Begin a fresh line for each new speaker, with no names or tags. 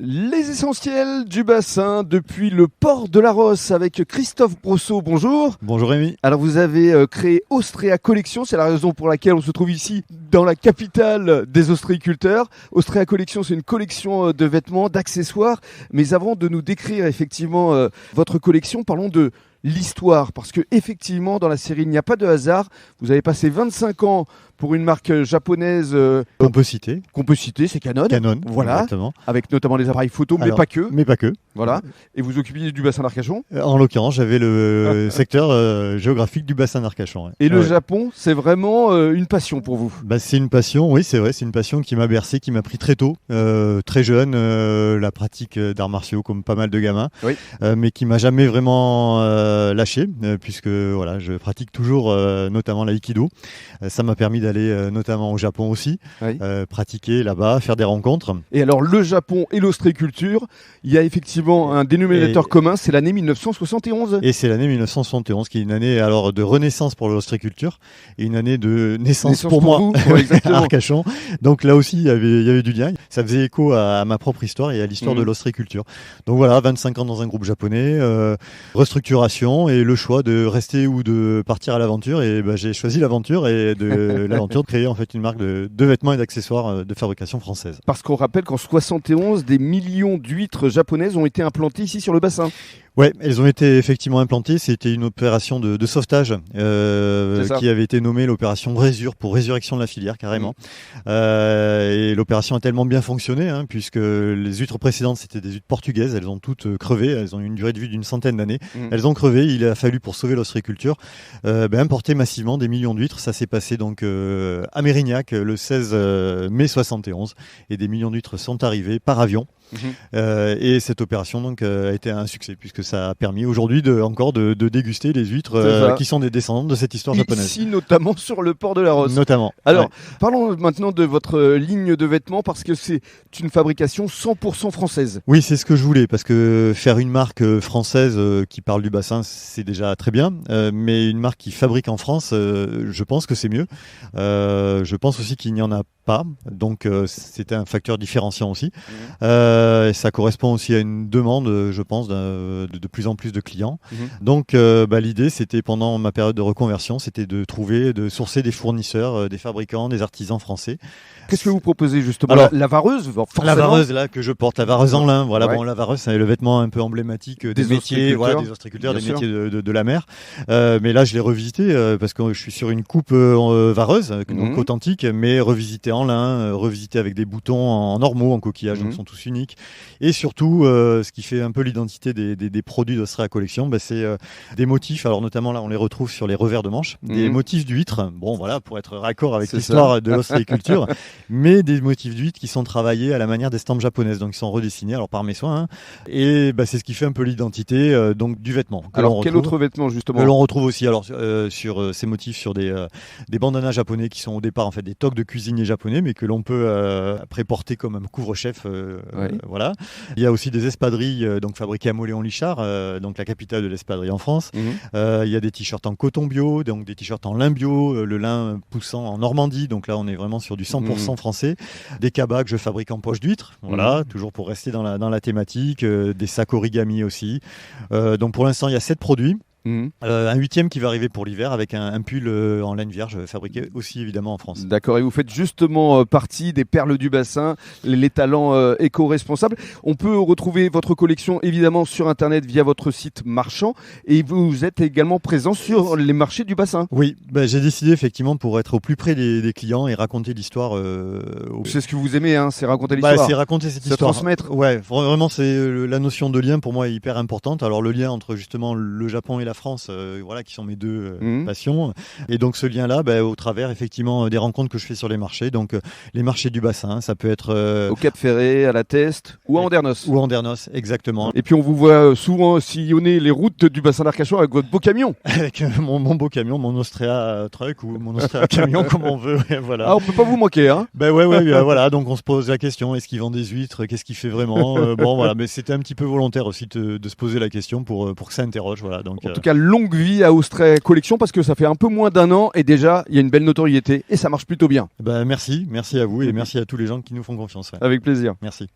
Les essentiels du bassin depuis le port de la Rosse avec Christophe Brosseau. Bonjour.
Bonjour Rémi.
Alors vous avez créé Austrea Collection, c'est la raison pour laquelle on se trouve ici dans la capitale des ostréiculteurs. Austrea Collection, c'est une collection de vêtements, d'accessoires. Mais avant de nous décrire effectivement votre collection, parlons de l'histoire. Parce que effectivement, dans la série, il n'y a pas de hasard. Vous avez passé 25 ans pour une marque japonaise
qu'on peut citer,
c'est Canon.
Canon,
voilà,
exactement.
Avec notamment les appareils photo, mais pas que.
Mais pas que.
Voilà. Et vous occupiez du bassin d'Arcachon.
En l'occurrence, j'avais le secteur géographique du bassin d'Arcachon. Ouais.
Et le Japon, c'est vraiment une passion pour vous.
C'est une passion, oui, c'est vrai. C'est une passion qui m'a bercé, qui m'a pris très tôt, très jeune, la pratique d'arts martiaux comme pas mal de gamins,
oui.
Mais qui m'a jamais vraiment lâché, puisque voilà, je pratique toujours notamment l'aïkido. Ça m'a permis d'aller notamment au Japon aussi,
oui.
Pratiquer là-bas, faire des rencontres.
Et alors le Japon et l'ostréiculture, il y a effectivement un dénominateur commun, c'est l'année 1971.
Et c'est l'année 1971 qui est une année alors de renaissance pour l'ostréiculture et une année de naissance pour moi à Arcachon. Donc là aussi il y avait du lien. Ça faisait écho à ma propre histoire et à l'histoire de l'ostréiculture. Donc voilà, 25 ans dans un groupe japonais, restructuration et le choix de rester ou de partir à l'aventure. Et j'ai choisi l'aventure et de l'aventure de créer en fait une marque de vêtements et d'accessoires de fabrication française.
Parce qu'on rappelle qu'en 71, des millions d'huîtres japonaises ont été implantées ici sur le bassin.
Ouais, elles ont été effectivement implantées. C'était une opération de sauvetage qui avait été nommée l'opération Résure pour résurrection de la filière carrément. Et l'opération a tellement bien fonctionné puisque les huîtres précédentes c'était des huîtres portugaises. Elles ont toutes crevé. Elles ont une durée de vie d'une centaine d'années. Elles ont crevé. Il a fallu pour sauver l'ostréiculture importer massivement des millions d'huîtres. Ça s'est passé donc à Mérignac le 16 mai 71 et des millions d'huîtres sont arrivées par avion. Et cette opération donc a été un succès puisque ça a permis aujourd'hui de déguster les huîtres qui sont des descendantes de cette histoire japonaise.
Ici notamment sur le port de la Rosse.
Notamment.
Alors parlons maintenant de votre ligne de vêtements parce que c'est une fabrication 100% française.
Oui, c'est ce que je voulais parce que faire une marque française qui parle du bassin c'est déjà très bien, mais une marque qui fabrique en France, je pense que c'est mieux. Je pense aussi qu'il n'y en a pas, donc c'était un facteur différenciant aussi. Ça correspond aussi à une demande, je pense, de plus en plus de clients. Donc l'idée, c'était pendant ma période de reconversion, c'était de sourcer des fournisseurs, des fabricants, des artisans français.
Qu'est-ce que vous proposez justement?
Alors,
la vareuse, forcément.
La vareuse là que je porte, la vareuse en lin. Voilà, la vareuse, c'est le vêtement un peu emblématique des métiers, des ostréiculteurs, des métiers de la mer. Mais là, je l'ai revisité parce que je suis sur une coupe vareuse, donc authentique, mais revisité en lin, revisité avec des boutons en normaux, en coquillage, donc sont tous uniques. Et surtout, ce qui fait un peu l'identité des produits d'Austrea Collection, c'est des motifs. Alors notamment là, on les retrouve sur les revers de manches, des motifs d'huîtres. Bon, voilà, pour être raccord avec l'histoire de l'ostréiculture. Mais des motifs d'huîtres qui sont travaillés à la manière d'estampes japonaises, donc ils sont redessinés alors par mes soins. Et c'est ce qui fait un peu l'identité donc du vêtement.
Alors quel autre vêtement justement?
Que l'on retrouve aussi alors sur ces motifs sur des bandanas japonais qui sont au départ en fait des toques de cuisiniers japonais, mais que l'on peut après porter comme un couvre-chef. Voilà. Il y a aussi des espadrilles donc fabriquées à Mauléon-Lichard, donc la capitale de l'espadrille en France. Il y a des t-shirts en coton bio, donc des t-shirts en lin bio, le lin poussant en Normandie. Donc là, on est vraiment sur du 100% français. Des cabas que je fabrique en poche d'huître, voilà, toujours pour rester dans la thématique. Des sacs origami aussi. Donc pour l'instant, il y a 7 produits. Un 8e qui va arriver pour l'hiver avec un pull en laine vierge fabriqué aussi évidemment en France.
D'accord, et vous faites justement partie des perles du bassin, les talents éco-responsables. On peut retrouver votre collection évidemment sur internet via votre site marchand et vous êtes également présent sur les marchés du bassin.
Oui, j'ai décidé effectivement pour être au plus près des clients et raconter l'histoire.
C'est ce que vous aimez, c'est raconter l'histoire.
C'est raconter cette histoire.
Transmettre.
Ouais, vraiment c'est la notion de lien pour moi est hyper importante. Alors le lien entre justement le Japon et la France, qui sont mes deux passions. Et donc ce lien-là, au travers effectivement des rencontres que je fais sur les marchés. Donc les marchés du bassin, ça peut être
au Cap Ferré, à la Teste ou à Andernos.
Ou à Andernos, exactement.
Et puis on vous voit souvent sillonner les routes du bassin d'Arcachon avec votre beau camion.
Avec mon beau camion, mon Austrea Truck ou mon Austrea Camion, comme on veut. Voilà.
Ah, on peut pas vous manquer, hein.
Voilà. Donc on se pose la question est-ce qu'il vend des huîtres? Qu'est-ce qu'il fait vraiment? Mais c'était un petit peu volontaire aussi de se poser la question pour que ça interroge. Voilà. Donc
en tout cas, longue vie à Austrea Collection parce que ça fait un peu moins d'un an et déjà il y a une belle notoriété et ça marche plutôt bien.
Merci à vous et merci à tous les gens qui nous font confiance.
Avec plaisir.
Merci.